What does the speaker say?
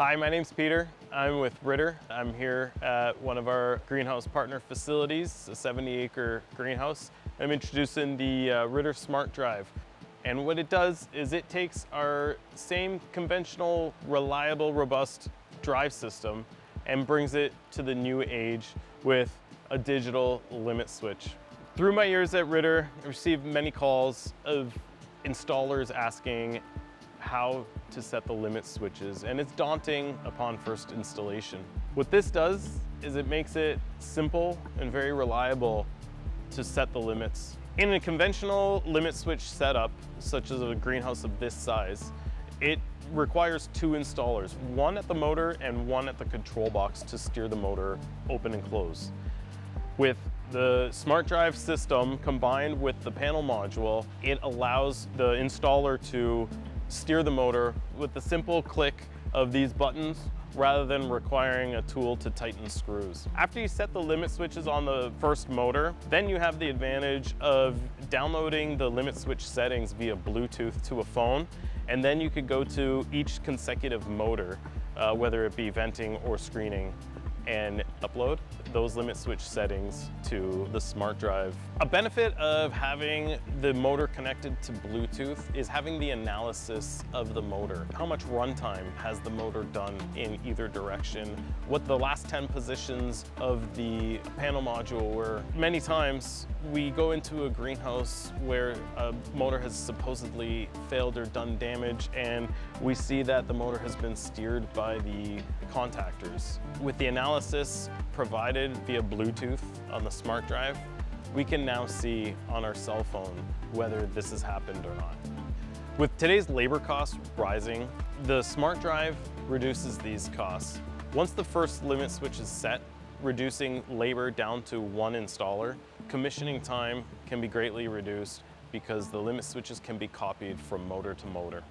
Hi, my name's Peter. I'm with Ridder. I'm here at one of our greenhouse partner facilities, a 70-acre greenhouse. I'm introducing the Ridder Smartdrive. And what it does is it takes our same conventional, reliable, robust drive system and brings it to the new age with a digital limit switch. Through my years at Ridder, I received many calls of installers asking how to set the limit switches, and it's daunting upon first installation. What this does is it makes it simple and very reliable to set the limits. In a conventional limit switch setup, such as a greenhouse of this size, it requires two installers, one at the motor and one at the control box to steer the motor open and close. With the Smartdrive system combined with the panel module, it allows the installer to steer the motor with the simple click of these buttons rather than requiring a tool to tighten screws. After you set the limit switches on the first motor, then you have the advantage of downloading the limit switch settings via Bluetooth to a phone, and then you could go to each consecutive motor, whether it be venting or screening, and upload those limit switch settings to the Smartdrive. A benefit of having the motor connected to Bluetooth is having the analysis of the motor. How much runtime has the motor done in either direction? What the last 10 positions of the panel module were. Many times we go into a greenhouse where a motor has supposedly failed or done damage, and we see that the motor has been steered by the contactors. With the analysis provided via Bluetooth on the Smartdrive, we can now see on our cell phone whether this has happened or not. With today's labor costs rising, the Smartdrive reduces these costs. Once the first limit switch is set, reducing labor down to one installer, commissioning time can be greatly reduced because the limit switches can be copied from motor to motor.